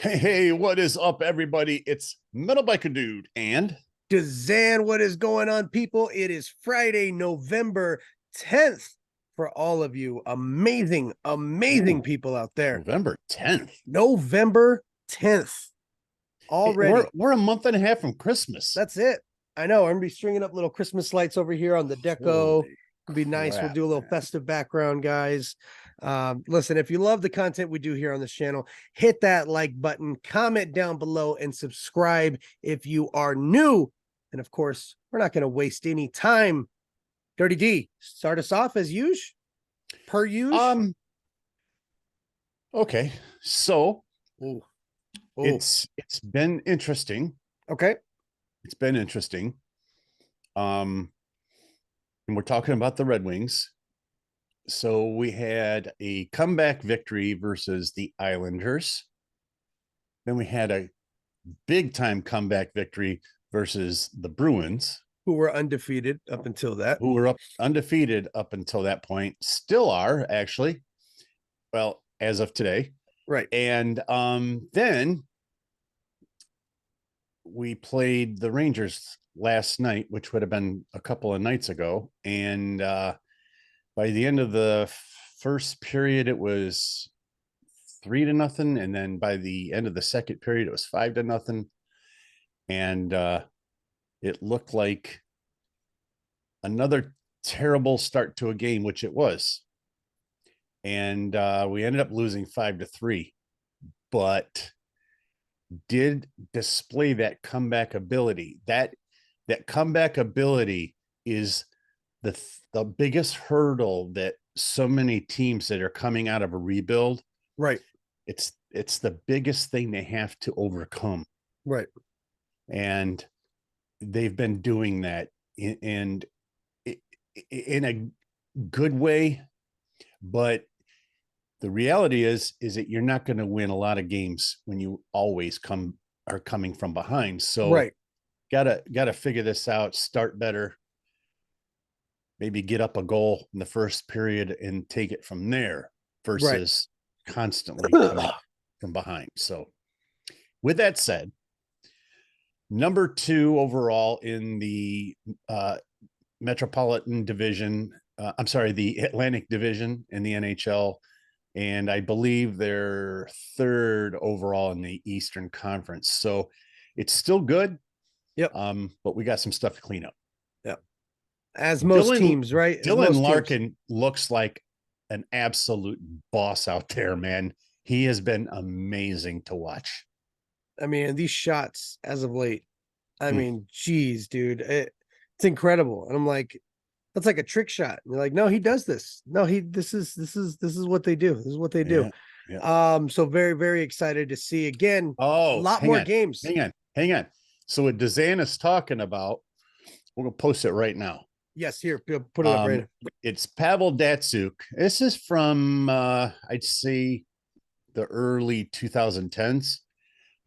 Hey, what is up, everybody? It's Metal Biker Dude and DZAN, what is going on, people? It is Friday, November 10th for all of you amazing people out there. November 10th. November 10th. Already. We're a month and a half from Christmas. That's it. I know. I'm going to be stringing up little Christmas lights over here on the deco. It'll be nice. Crap, we'll do a little festive background, guys. Listen, if you love the content we do here on this channel, hit that like button, comment down below, and subscribe if you are new. And of course, we're not going to waste any time. Dirty D, start us off as usual. Per usual. Okay. So it's been interesting. Okay. It's been interesting. And we're talking about the Red Wings. So we had a comeback victory versus the Islanders. Then we had a big time comeback victory versus the Bruins, who were undefeated up until that. Who were undefeated up until that point. Still are, actually. Well, as of today. Right. And then we played the Rangers last night, which would have been a couple of nights ago. And by the end of the first period, it was 3-0. And then by the end of the second period, it was 5-0. And it looked like another terrible start to a game, which it was. And we ended up losing 5-3, but did display that comeback ability. That comeback ability is the biggest hurdle that so many teams that are coming out of a rebuild. Right. It's the biggest thing they have to overcome. Right. And they've been doing that in a good way, but the reality is that you're not going to win a lot of games when you always are coming from behind. So right. Gotta figure this out, start better, maybe get up a goal in the first period and take it from there versus constantly coming from behind. So with that said, number 2 overall in the Metropolitan Division, the Atlantic Division in the NHL. And I believe they're 3rd overall in the Eastern Conference. So it's still good. Yep. But we got some stuff to clean up. Yep. As most teams, right? Dylan Larkin looks like an absolute boss out there, man. He has been amazing to watch. I mean, these shots as of late, I mean, geez, dude, it's incredible. And I'm like, that's like a trick shot. And you're like, no, he does this. No, this is what they do. This is what they do. Yeah. So very, very excited to see again. A lot more games. Hang on. So what DZAN is talking about, we're gonna post it right now. Yes, here, put it up right now. It's Pavel Datsyuk. This is from I'd say the early 2010s.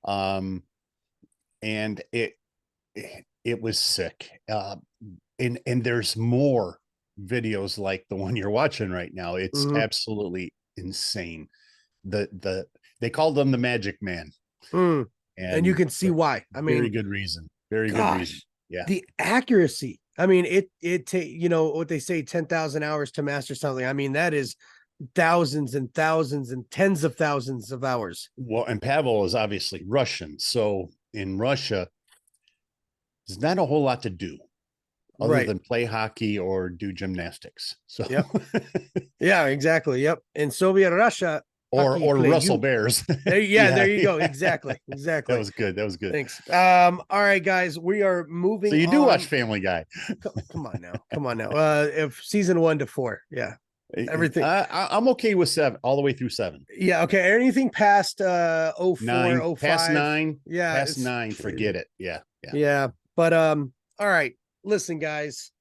And it was sick. And there's more videos like the one you're watching right now. It's absolutely insane. They called them the Magic Man. And you can see why. I mean, very good reason. Very good reason. Yeah. The accuracy. I mean, it you know what they say, 10,000 hours to master something. I mean, that is thousands and thousands and tens of thousands of hours. Well, and Pavel is obviously Russian. So in Russia, there's not a whole lot to do other than play hockey or do gymnastics. So yep. Yeah, exactly. Yep. In Soviet Russia, or Russell Bears. There you go. Exactly. That was good. Thanks. All right, guys, we are moving. So you do watch Family Guy? Come on now. If season 1 to 4, yeah, everything. I'm okay with 7, all the way through 7. Yeah. Okay. Anything past 04, 9, 05, past 9. Yeah, past 9. Forget it. Yeah. But all right. Listen, guys,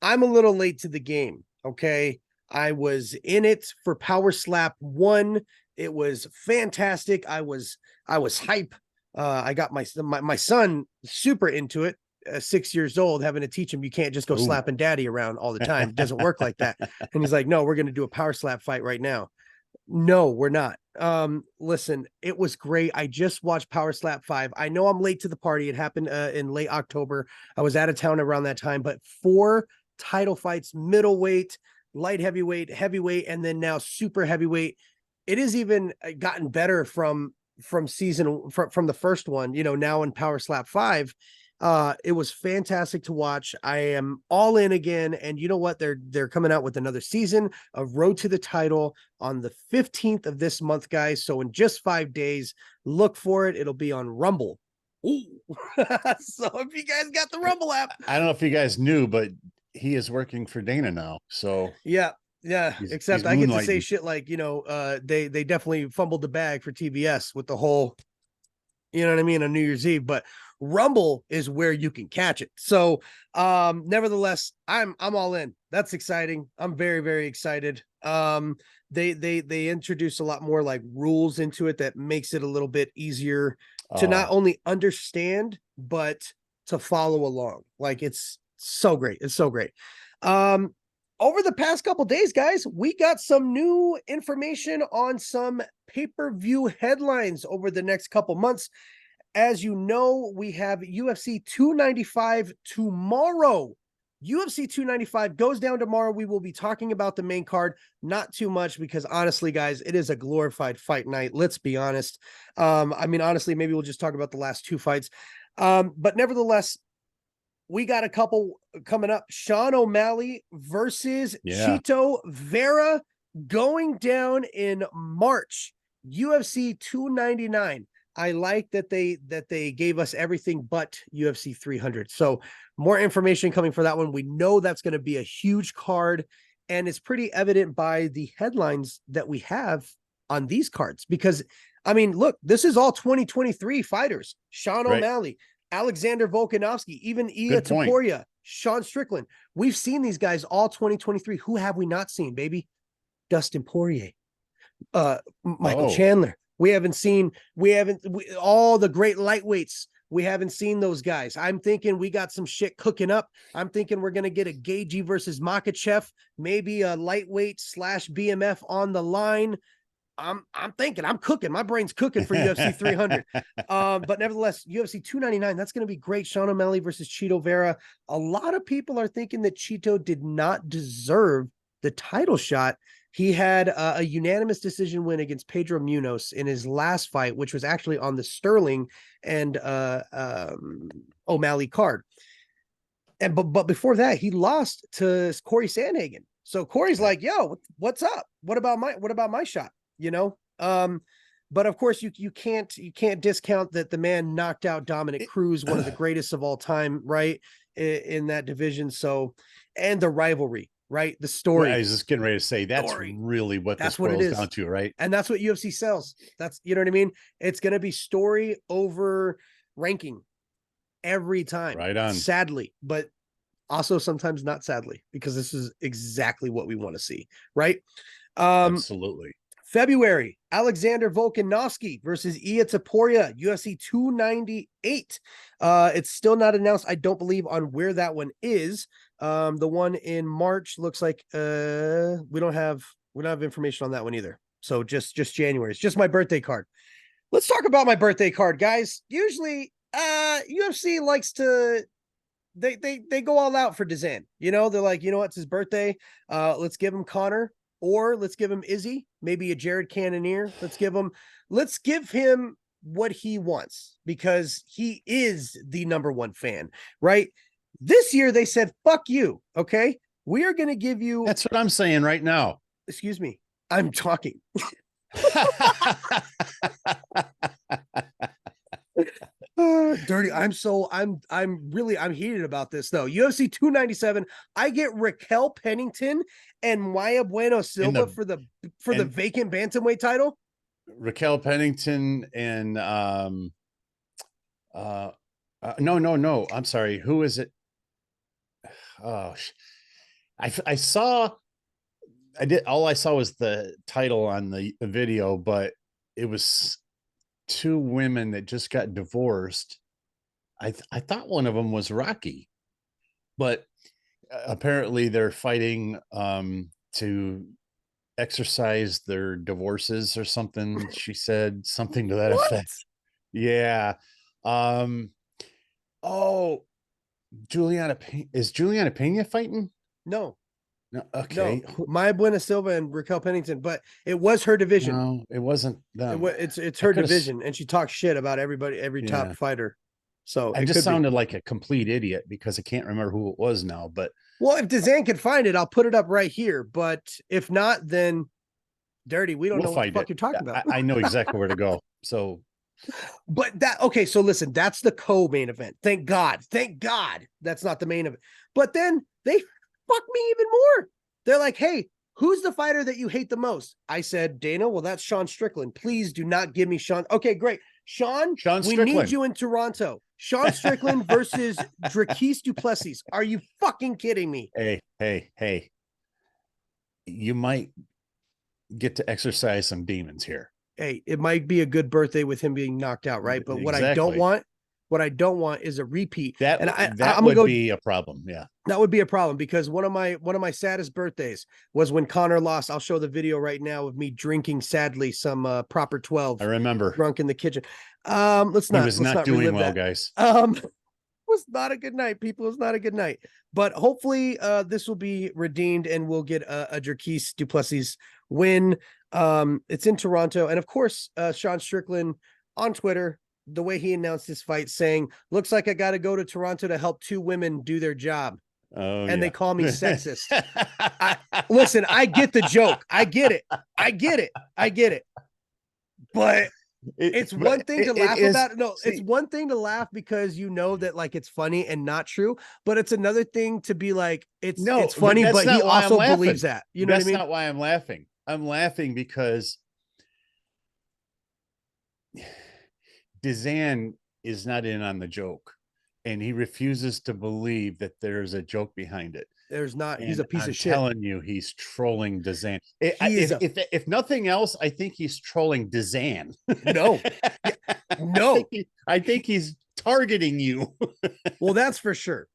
I'm a little late to the game. Okay. I was in it for Power Slap 1. It was fantastic. I was hype. I got my son super into it. 6 years old, having to teach him you can't just go slapping daddy around all the time. It doesn't work like that. And he's like, no, we're going to do a Power Slap fight right now. No, we're not. Listen, it was great. I just watched Power Slap 5. I know I'm late to the party. It happened in late October. I was out of town around that time, but 4 title fights, middleweight, light heavyweight, heavyweight, and then now super heavyweight. It has even gotten better from from the first one, now in Power Slap 5. It was fantastic to watch. I am all in again, and you know what? They're coming out with another season of Road to the Title on the 15th of this month, guys. So in just 5 days, look for it. It'll be on Rumble. Ooh. So if you guys got the Rumble app, I don't know if you guys knew, but he is working for Dana now. So yeah. Yeah, he's except I get to say moonlighting. shit like, they definitely fumbled the bag for TBS with the whole, you know what I mean, on New Year's Eve, but Rumble is where you can catch it. So nevertheless, I'm all in. That's exciting. I'm very, very excited. They introduce a lot more like rules into it that makes it a little bit easier to not Oh, only understand but to follow along. Like it's so great. It's so great. Um over the past couple days, guys, we got some new information on some pay-per-view headlines over the next couple months. As you know, we have UFC 295 tomorrow. UFC 295 goes down tomorrow. We will be talking about the main card, not too much because honestly, guys, it is a glorified fight night. Let's be honest. I mean, honestly, maybe we'll just talk about the last 2 fights. But nevertheless, we got a couple coming up. Sean O'Malley versus yeah. Chito Vera going down in March. UFC 299. I like that they gave us everything but UFC 300. So more information coming for that one. We know that's going to be a huge card, and it's pretty evident by the headlines that we have on these cards. Because I mean, look, this is all 2023 fighters. Sean Right. O'Malley, Alexander Volkanovski, even Ia Good point. Taporia, Sean Strickland. We've seen these guys all 2023. Who have we not seen, baby? Dustin Poirier, Michael Oh, Chandler. We haven't all the great lightweights. We haven't seen those guys. I'm thinking we got some shit cooking up. I'm thinking we're gonna get a Gagey versus Makachev, maybe a lightweight slash BMF on the line. I'm thinking, I'm cooking. My brain's cooking for UFC 300. But nevertheless, UFC 299, that's going to be great. Sean O'Malley versus Chito Vera. A lot of people are thinking that Chito did not deserve the title shot. He had a unanimous decision win against Pedro Munoz in his last fight, which was actually on the Sterling and O'Malley card. And but before that, he lost to Corey Sandhagen. So Corey's like, "Yo, what's up? What about my shot?" You know. But of course, you can't discount that the man knocked out Dominic Cruz, one of the greatest of all time, right, in that division. So, and the rivalry, right, the well, I story, was just getting ready to say that's story. really what this That's what it boils is, down to, right? and that's what UFC sells. That's, you know what I mean. It's gonna be story over ranking every time, Right on. sadly, but also sometimes not sadly, because this is exactly what we want to see, right? Um, Absolutely. February, Alexander Volkanovski versus Ia Taporia, UFC 298. It's still not announced, I don't believe, on where that one is. The one in March looks like we don't have information on that one either. So just January. It's just my birthday card. Let's talk about my birthday card, guys. Usually, UFC likes to they go all out for DZAN. They're like, you know what, it's his birthday. Let's give him Connor, or let's give him Izzy, maybe a Jared Cannonier. Let's give him what he wants, because he is the number one fan, right? This year they said, fuck you. Okay. We are going to give you, That's what I'm saying right now. excuse me, I'm talking. Dirty. I'm heated about this though. UFC 297. I get Raquel Pennington and Maya Bueno In Silva the for the and vacant bantamweight title. Raquel Pennington and uh, no, I'm sorry. Who is it? Oh, I saw. I did. All I saw was the title on the video, but it was 2 women that just got divorced. I thought one of them was Rocky, but apparently they're fighting to exercised their divorces or something. She said something to that What? effect. Yeah. Oh, is Juliana Pena fighting? No, No. no, Okay. Maya Buena Silva and Raquel Pennington, but it was her division. No, it wasn't them. It's I her could have. division, and she talks shit about everybody, every top Yeah. fighter. So I it just could be. sounded like a complete idiot because I can't remember who it was now, but Well, if DZAN can find it, I'll put it up right here. But if not, then Dirty, we don't we'll know what the find fuck it. you're talking about. I know exactly where to go. So But that, okay, so listen, that's the co-main event. Thank God. Thank God that's not the main event. But then they fuck me even more. They're like, hey, who's the fighter that you hate the most? I said, Dana, well, that's Sean Strickland. Please do not give me Sean. Okay, great. Sean we need Strickland. you in Toronto. Sean Strickland versus Drakees Duplessis. Are you fucking kidding me? Hey. You might get to exercise some demons here. Hey, it might be a good birthday with him being knocked out, right? But what I don't want is a repeat. That would be a problem. Yeah. That would be a problem because one of my saddest birthdays was when Connor lost. I'll show the video right now of me drinking sadly some proper 12. I remember. Drunk in the kitchen. He was not doing well, that. guys. It was not a good night, people. It was not a good night. But hopefully this will be redeemed and we'll get a Drakees Duplessis win. It's in Toronto. And of course, Sean Strickland on Twitter, the way he announced his fight, saying, looks like I got to go to Toronto to help two women do their job. Oh, and they call me sexist. Listen, I get the joke. I get it. But it's one thing to laugh about. No, it's one thing to laugh because you know that like it's funny and not true. But it's another thing to be like, it's funny, but he also believes that. You know what I mean? That's not why I'm laughing. I'm laughing because DZAN is not in on the joke. And he refuses to believe that there's a joke behind it. There's not. And he's a piece of shit. I'm telling you, he's trolling DZAN. If nothing else, I think he's trolling DZAN. No. I think he's targeting you. Well, that's for sure.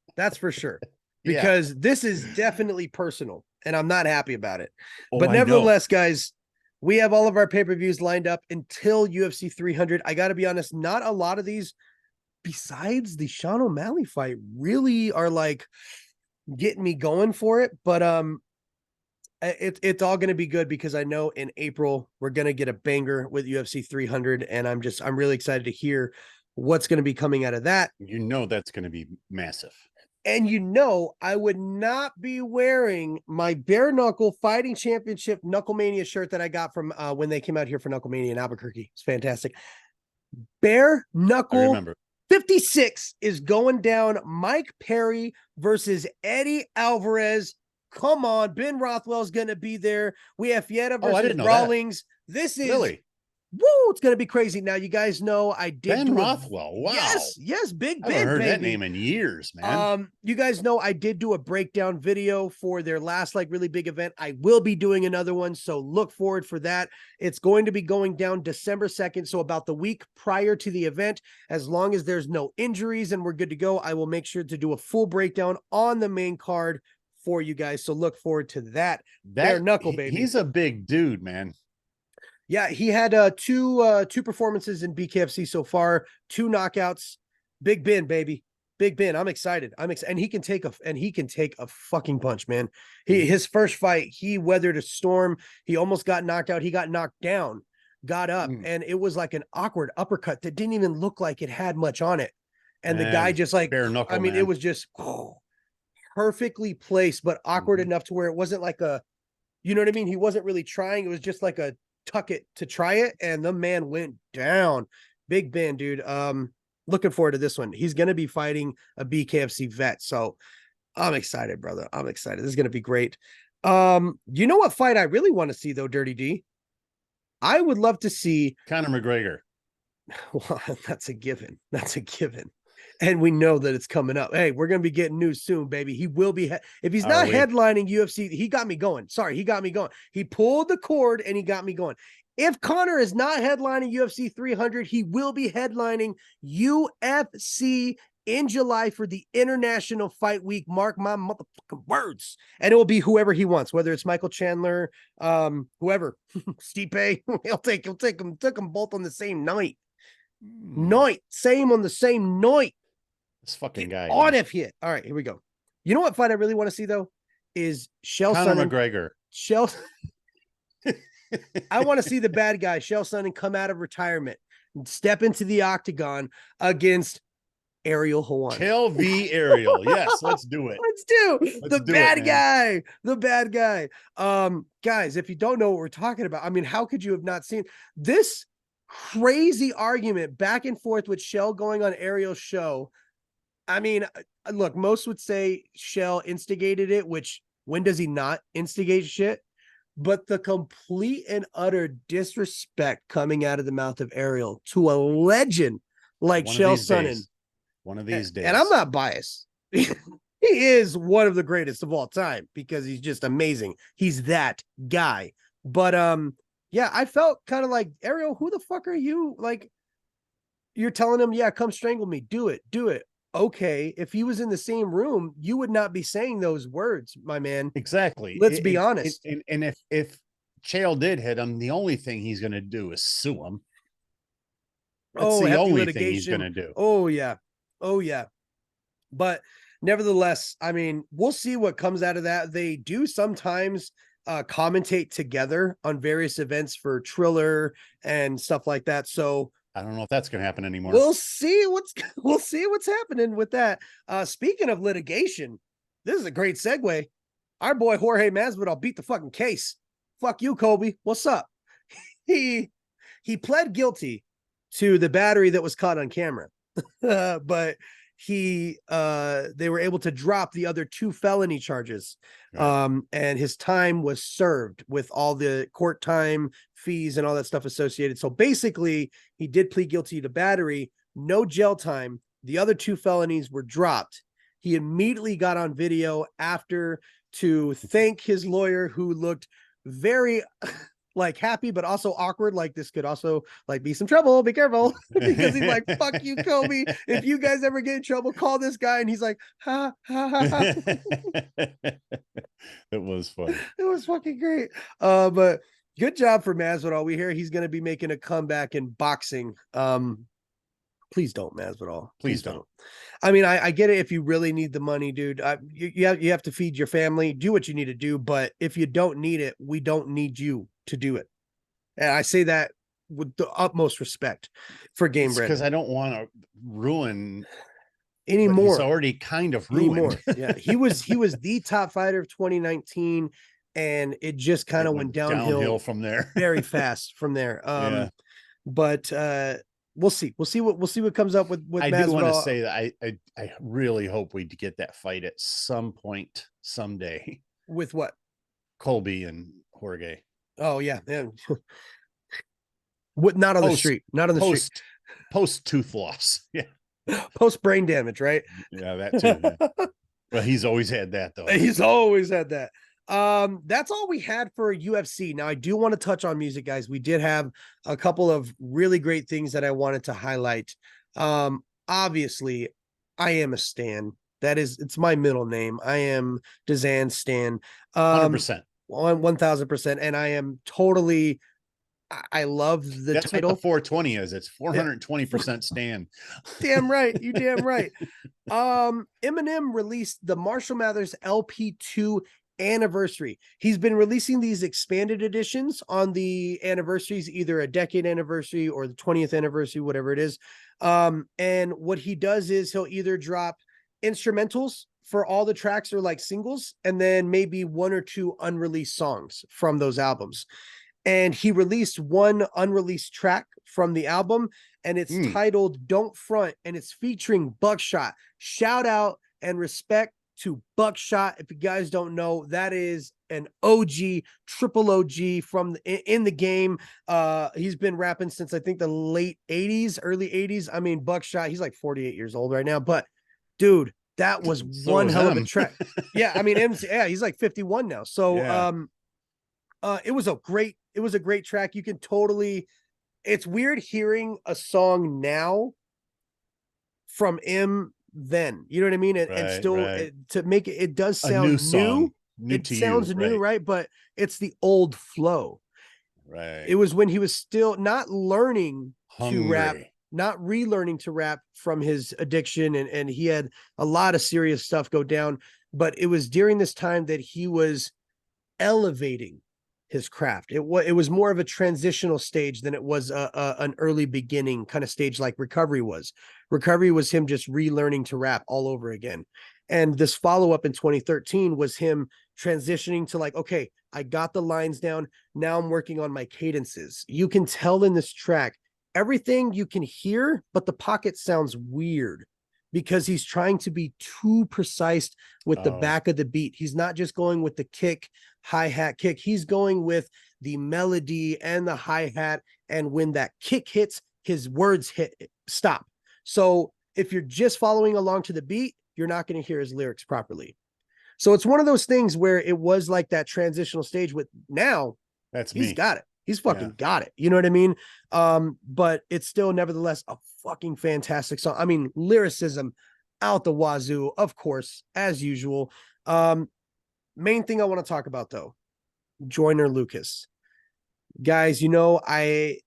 Because this is definitely personal, and I'm not happy about it. But nevertheless, guys, we have all of our pay-per-views lined up until UFC 300. I got to be honest, not a lot of these, besides the Sean O'Malley fight, really are like getting me going for it. But it's all going to be good because I know in April we're going to get a banger with UFC 300, and I'm really excited to hear what's going to be coming out of that. You know that's going to be massive. And you know I would not be wearing my bare knuckle fighting championship Knucklemania shirt that I got from when they came out here for Knucklemania in Albuquerque. It's fantastic. Bare knuckle 56 is going down. Mike Perry versus Eddie Alvarez. Come on, Ben Rothwell's going to be there. We have Fieta versus Rawlings. This is really, woo, it's going to be crazy. Now, you guys know I did Ben Rothwell. Wow. Yes, Big Ben. I haven't heard baby. that name in years, man. You guys know I did do a breakdown video for their last like really big event. I will be doing another one, so look forward for that. It's going to be going down December 2nd, so about the week prior to the event. As long as there's no injuries and we're good to go, I will make sure to do a full breakdown on the main card for you guys. So look forward to that. Bare knuckle, baby. He's a big dude, man. Yeah, he had two performances in BKFC so far, 2 knockouts. Big Ben, baby. Big Ben. I'm excited. And he can take a fucking punch, man. His first fight, he weathered a storm. He almost got knocked out. He got knocked down, got up, and it was like an awkward uppercut that didn't even look like it had much on it. And the guy just like, bare knuckle, I mean, man. It was just perfectly placed, but awkward enough to where it wasn't like a, you know what I mean? He wasn't really trying. It was just like a tuck it to try it, and the man went down. Big Ben, dude. Looking forward to this one. He's going to be fighting a BKFC vet, so I'm excited, brother. I'm excited. This is going to be great. You know what fight I really want to see though, Dirty D? I would love to see Conor McGregor. Well, that's a given. And we know that it's coming up. Hey, we're going to be getting news soon, baby. He will be. If he's not headlining UFC, he got me going. Sorry, he got me going. He pulled the cord and he got me going. If Conor is not headlining UFC 300, he will be headlining UFC in July for the International Fight Week. Mark my motherfucking words. And it will be whoever he wants, whether it's Michael Chandler, whoever, Stipe. he'll take them, took them both on the same night. Same on the same night. This fucking guy. On if hit. All right, here we go. You know what fight I really want to see though? Is Chael Conor Sonnen. McGregor. Chael. I want to see the bad guy, Chael Sonnen, come out of retirement and step into the octagon against Ariel Helwani. Chael v. Ariel. Yes, let's do it. The bad guy. The bad guy. Guys, if you don't know what we're talking about, I mean, how could you have not seen this crazy argument back and forth with Chael going on Ariel's show? I mean, look, most would say Chael instigated it, which when does he not instigate shit? But the complete and utter disrespect coming out of the mouth of Ariel to a legend like Chael Sonnen. One of these days. And I'm not biased. He is one of the greatest of all time because he's just amazing. He's that guy. But yeah, I felt kind of like, Ariel, who the fuck are you? Like, you're telling him, yeah, come strangle me. Do it. Okay, if he was in the same room, you would not be saying those words, my man. Exactly. Let's be honest. And if Chael did hit him, the only thing he's going to do is sue him. That's the only thing he's going to do. Oh yeah. But nevertheless, I mean, we'll see what comes out of that. They do sometimes commentate together on various events for Triller and stuff like that. So I don't know if that's going to happen anymore. We'll see what's happening with that. Speaking of litigation, this is a great segue. Our boy Jorge Masvidal beat the fucking case. Fuck you, Kobe. What's up? He pled guilty to the battery that was caught on camera, but they were able to drop the other 2 felony charges. Right. And his time was served with all the court time, fees, and all that stuff associated. So basically, he did plead guilty to battery, no jail time. The other 2 felonies were dropped. He immediately got on video after to thank his lawyer, who looked very like happy, but also awkward. Like, this could also like be some trouble. Be careful. Because he's like, fuck you, Kobe. If you guys ever get in trouble, call this guy. And he's like, ha, ha, ha, ha. It was fun. It was fucking great. But good job for Masvidal. We hear he's going to be making a comeback in boxing. Please don't, Masvidal. Please don't. I mean, I get it if you really need the money, dude. You have to feed your family, do what you need to do. But if you don't need it, we don't need you to do it. And I say that with the utmost respect for Game Bread. Because I don't want to ruin anymore. He's already kind of ruined. Yeah, he was the top fighter of 2019, and it just kind of went downhill from there very fast from there. But we'll see what comes up with I Masvidal. do want to say that I really hope we get that fight at some point someday. With what? Colby and Jorge. Oh yeah. What? Not on the street. Not on the street. Post tooth loss. Yeah. Post brain damage, right? Yeah, that too. Yeah. But he's always had that though. He's always had that. That's all we had for UFC. Now I do want to touch on music, guys. We did have a couple of really great things that I wanted to highlight. Obviously, I am a stan. It's my middle name. I am DZAN stan. 100%. 1000%. And I am totally, I love the That's title. What the 420 is. It's 420% stan. Damn right. You damn right. Eminem released the Marshall Mathers LP2 anniversary. He's been releasing these expanded editions on the anniversaries, either a decade anniversary or the 20th anniversary, whatever it is. And what he does is he'll either drop instrumentals for all the tracks or like singles, and then maybe 1 or 2 unreleased songs from those albums. And he released one unreleased track from the album, and it's titled Don't Front, and it's featuring Buckshot. Shout out and respect to Buckshot. If you guys don't know, that is an OG, triple OG from in the game. He's been rapping since I think the late 80s, early 80s. I mean, Buckshot, he's like 48 years old right now, but dude, that was one hell of a track. Yeah, I mean, he's like 51 now. So it was a great track. You can totally, it's weird hearing a song now from M then, you know what I mean? And Right, still right. to make it, it does A new sound new. song, new It to you, sounds new, right, right? But it's the old flow. right. It was when he was still not learning to rap, Hungry. not relearning to rap from his addiction. And he had a lot of serious stuff go down. But it was during this time that he was elevating his craft. It was more of a transitional stage than it was an early beginning kind of stage like recovery was. Recovery was him just relearning to rap all over again. And this follow up in 2013 was him transitioning to like, okay, I got the lines down. Now I'm working on my cadences. You can tell in this track everything you can hear, but the pocket sounds weird because he's trying to be too precise with the Oh, back of the beat. He's not just going with the kick, hi-hat kick. He's going with the melody and the hi-hat. And when that kick hits, his words hit stop. So if you're just following along to the beat, you're not going to hear his lyrics properly. So it's one of those things where it was like that transitional stage with now that's he's me. got it. He's Yeah. fucking got it. You know what I mean? But it's still nevertheless a fucking fantastic song. I mean, lyricism out the wazoo, of course, as usual. Main thing I want to talk about though, Joyner Lucas. Guys, you know, I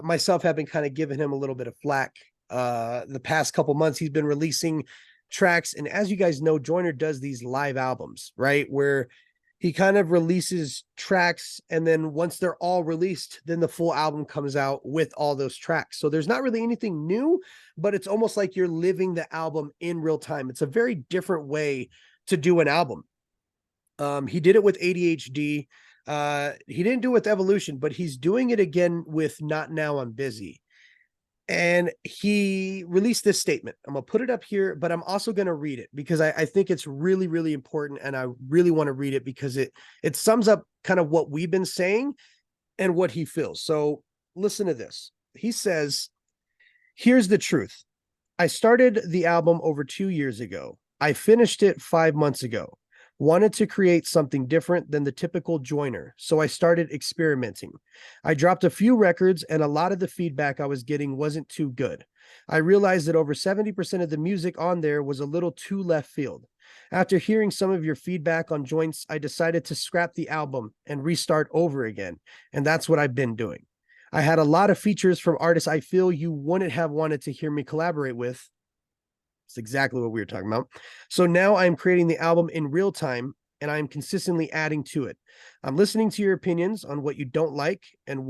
myself have been kind of giving him a little bit of flack. The past couple months, he's been releasing tracks, and as you guys know, Joyner does these live albums, right? Where he kind of releases tracks, and then once they're all released, then the full album comes out with all those tracks. So there's not really anything new, but it's almost like you're living the album in real time. It's a very different way to do an album. He did it with ADHD. He didn't do it with Evolution, but he's doing it again with Not Now I'm Busy. And he released this statement. I'm going to put it up here, but I'm also going to read it because I think it's really, really important. And I really want to read it because it sums up kind of what we've been saying and what he feels. So listen to this. He says, here's the truth. I started the album over 2 years ago. I finished it 5 months ago. Wanted to create something different than the typical Joyner, so I started experimenting. I dropped a few records, and a lot of the feedback I was getting wasn't too good. I realized that over 70% of the music on there was a little too left field. After hearing some of your feedback on joints, I decided to scrap the album and restart over again, and that's what I've been doing. I had a lot of features from artists I feel you wouldn't have wanted to hear me collaborate with. It's exactly what we were talking about. So now I'm creating the album in real time and I'm consistently adding to it. I'm listening to your opinions on what you don't like and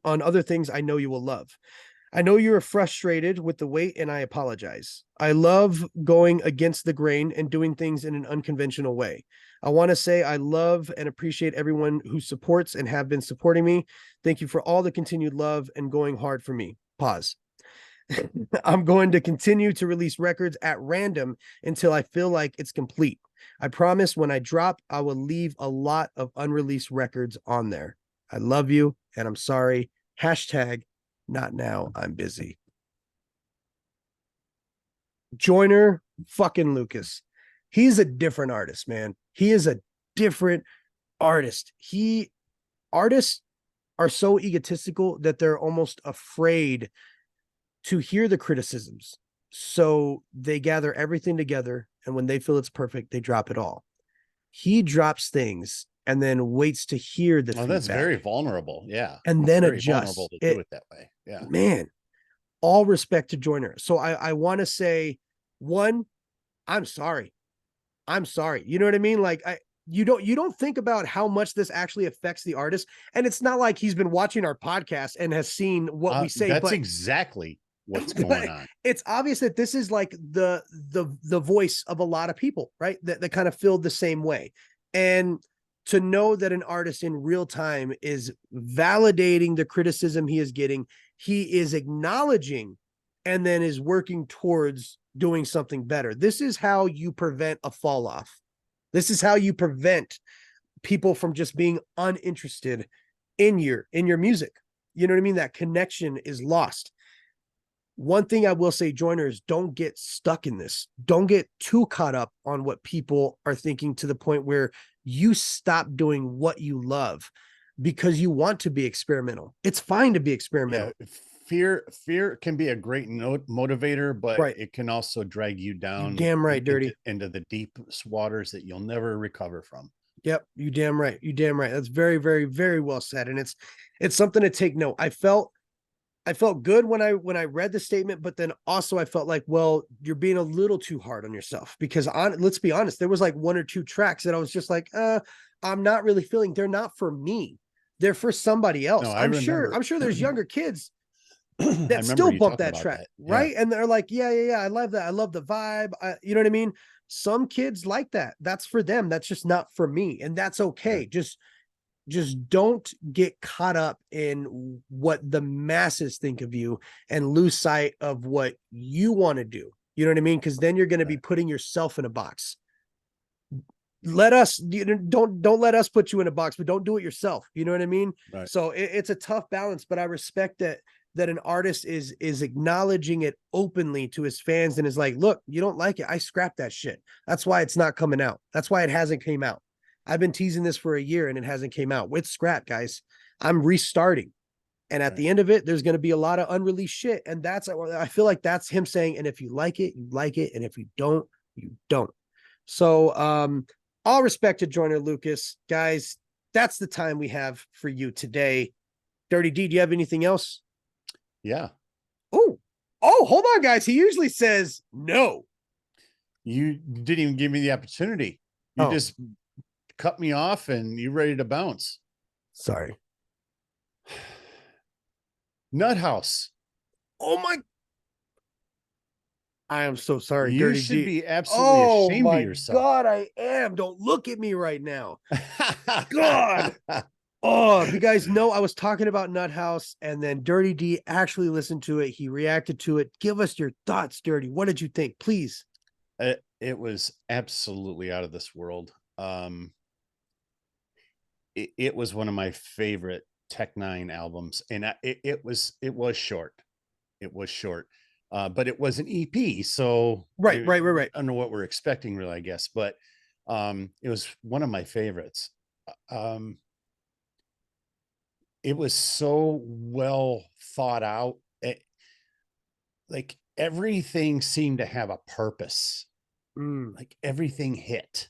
on other things I know you will love. I know you're frustrated with the wait and I apologize. I love going against the grain and doing things in an unconventional way. I want to say I love and appreciate everyone who supports and have been supporting me. Thank you for all the continued love and going hard for me. Pause. I'm going to continue to release records at random until I feel like it's complete. I promise when I drop, I will leave a lot of unreleased records on there. I love you and I'm sorry. Hashtag not now. I'm busy. Joyner fucking Lucas. He's a different artist, man. He is a different artist. Artists are so egotistical that they're almost afraid to hear the criticisms. So they gather everything together, and when they feel it's perfect, they drop it all. He drops things and then waits to hear the feedback. That's very vulnerable. Yeah. And then very adjusts. vulnerable to do it that way. Yeah. Man, all respect to Joyner. So I want to say, one, I'm sorry. I'm sorry. You know what I mean? Like you don't think about how much this actually affects the artist. And it's not like he's been watching our podcast and has seen what we say. That's but exactly what's going on. It's obvious that this is like the voice of a lot of people, right? That kind of feel the same way. And to know that an artist in real time is validating the criticism he is getting, he is acknowledging and then is working towards doing something better. This is how you prevent a fall off. This is how you prevent people from just being uninterested in your music. You know what I mean? That connection is lost. One thing I will say, Joyners, don't get stuck in this. Don't get too caught up on what people are thinking to the point where you stop doing what you love because you want to be experimental. It's fine to be experimental. Yeah. fear can be a great motivator, but Right. it can also drag you You down damn right, Dirty. into the deepest waters that you'll never recover from. Yep, you damn right. You damn right. That's very, very, very well said. And it's something to take note. I felt good when I read the statement, but then also I felt like, well, you're being a little too hard on yourself, because let's be honest, there was like 1 or 2 tracks that I was just like, I'm not really feeling. They're not for me. They're for somebody else. No, I remember. I'm sure there's younger kids I that remember still you bump talking that about track, that. right? And they're like, yeah, I love that. I love the vibe. You know what I mean? Some kids like that. That's for them. That's just not for me, and that's okay. Yeah. Just don't get caught up in what the masses think of you and lose sight of what you want to do. You know what I mean? Because then you're going to be putting yourself in a box. Don't let us put you in a box, but don't do it yourself. You know what I mean? Right. So it's a tough balance, but I respect that an artist is acknowledging it openly to his fans and is like, look, you don't like it, I scrapped that shit. That's why it's not coming out. That's why it hasn't came out. I've been teasing this for a year and it hasn't came out. With scrap, guys. I'm restarting. And at the end of it, there's going to be a lot of unreleased shit. And I feel like that's him saying, and if you like it, you like it. And if you don't, you don't. So all respect to Joyner Lucas. Guys, that's the time we have for you today. Dirty D, do you have anything else? Yeah. Oh, hold on, guys. He usually says no. You didn't even give me the opportunity. You just cut me off and you ready to bounce. Sorry. Nnutthowze. Oh my. I am so sorry. You Dirty should D. be absolutely ashamed of yourself. God, I am. Don't look at me right now. God. Oh, if you guys know, I was talking about Nnutthowze, and then Dirty D actually listened to it. He reacted to it. Give us your thoughts, Dirty. What did you think? Please. It was absolutely out of this world. It was one of my favorite Tech Nine albums, and it was short. It was short, but it was an EP, so right. I don't know what we're expecting, really, I guess, but it was one of my favorites. It was so well thought out. Like everything seemed to have a purpose. Like everything hit.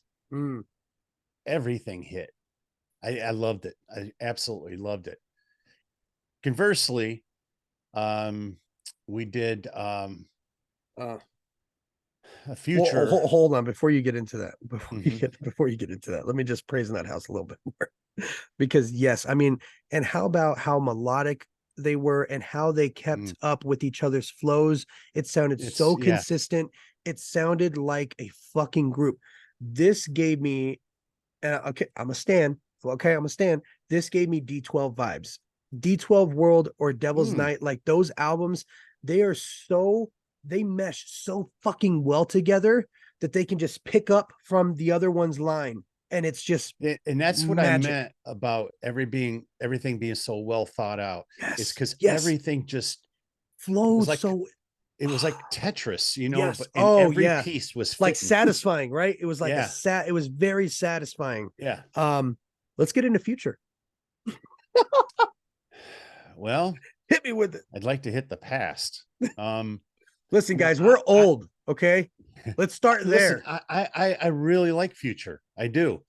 Everything hit. I loved it. I absolutely loved it. Conversely, we did a Future. Hold on, before you get into that, before you get into that, let me just praise Nnutthowze a little bit more. Because yes, I mean, and how about how melodic they were and how they kept up with each other's flows? It sounded so consistent. It sounded like a fucking group. This gave me okay, I'm a stan. Okay, I'm a stan. This gave me D12 vibes. D12 World or Devil's Night, like those albums, they mesh so fucking well together that they can just pick up from the other one's line. And it's just, and that's what magic. I meant about everything being so well thought out. Yes, is because everything just flows like, so. It was like Tetris, you know. Yes. But every piece was like fitting. Satisfying, right? It was like it was very satisfying. Yeah. Let's get into Future. Well, hit me with it. I'd like to hit the past. Listen, guys, we're old. Okay, let's start there. I really like Future. I do.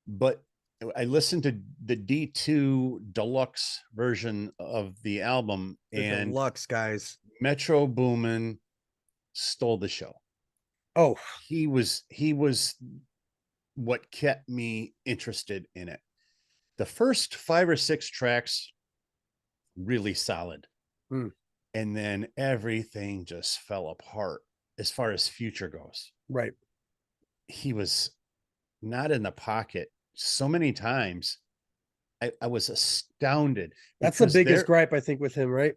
But I listened to the D2 deluxe version of the album, and deluxe, guys, Metro Boomin stole the show. Oh, he was what kept me interested in it. The first 5 or 6 tracks, really solid. And then everything just fell apart as far as Future goes. Right. He was not in the pocket so many times. I was astounded. That's the biggest gripe, I think, with him, right?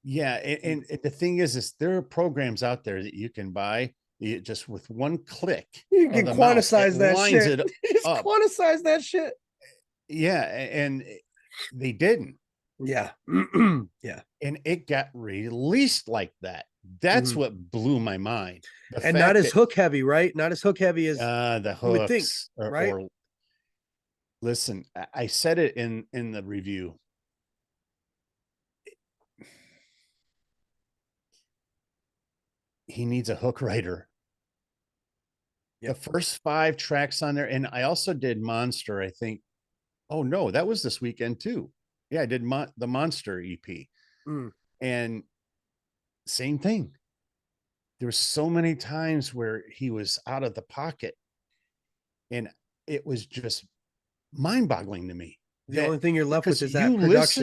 Yeah. And the thing is there are programs out there that you can buy. You just with one click, you can quantize that shit. Just up. Quantize that shit. Yeah, and they didn't. Yeah. Yeah. And it got released like that. That's what blew my mind. And not as hook heavy, right? Not as hook heavy as the hooks, you would think, right? Listen, I said it in the review. he needs a hook writer. Yep. The first 5 tracks on there, and I also did Monster, I think. Oh no, that was this weekend too. Yeah, I did the Monster EP. Mm. And same thing. There were so many times where he was out of the pocket, and it was just mind-boggling to me The that only thing you're left with because is that production.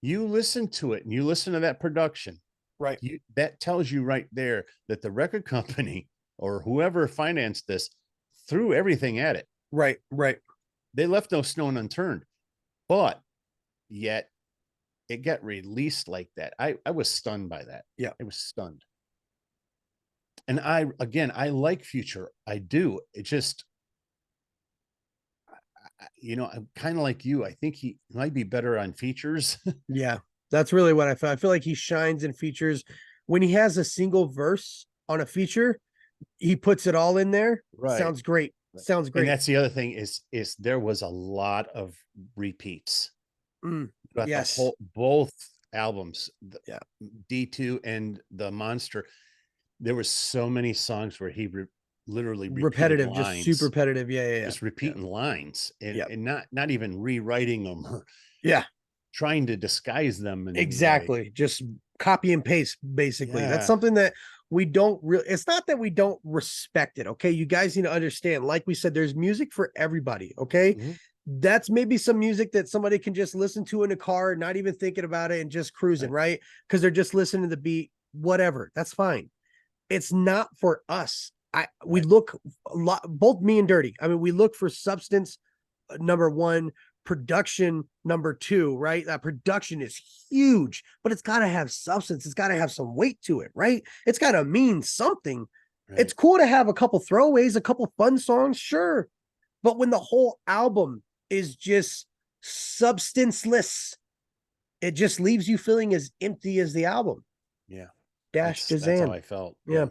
you listen to it, and you listen to that production, Right. that tells you right there that the record company or whoever financed this threw everything at it. Right. Right. They left no stone unturned, but yet it got released like that. I was stunned by that. Yeah. I was stunned. And I like Future. I do. It just, I'm kind of like you. I think he might be better on features. Yeah. That's really what I feel. I feel like he shines in features when he has a single verse on a feature. He puts it all in there. Right. Sounds great. Sounds great. And that's the other thing is there was a lot of repeats. Yes. Both albums, yeah, D2 and the Monster. There were so many songs where he literally repetitive, lines, just super repetitive. Yeah. Just repeating lines and, Yep. and not even rewriting them or trying to disguise them. Exactly. Just copy and paste, basically. That's something that we don't really, it's not that we don't respect it. Okay. You guys need to understand, like we said, there's music for everybody. Okay. Mm-hmm. That's maybe some music that somebody can just listen to in a car, not even thinking about it and just cruising, right? Because they're just listening to the beat, whatever. That's fine. It's not for us. We look a lot, both me and Dirty. I mean, we look for substance, number one, production, number two, right? That production is huge, but it's got to have substance. It's got to have some weight to it, right? It's got to mean something. Right. It's cool to have a couple throwaways, a couple fun songs, sure. But when the whole album is just substanceless, it just leaves you feeling as empty as the album. Yeah. DZAN. That's how I felt. Yeah.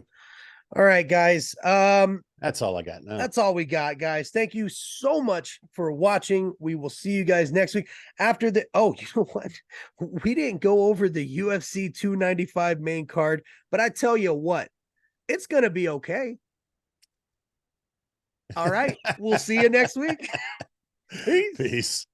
All right, guys. That's all I got now. That's all we got, guys. Thank you so much for watching. We will see you guys next week after the. Oh, you know what? We didn't go over the UFC 295 main card, but I tell you what, it's gonna be okay. All right, we'll see you next week. Peace.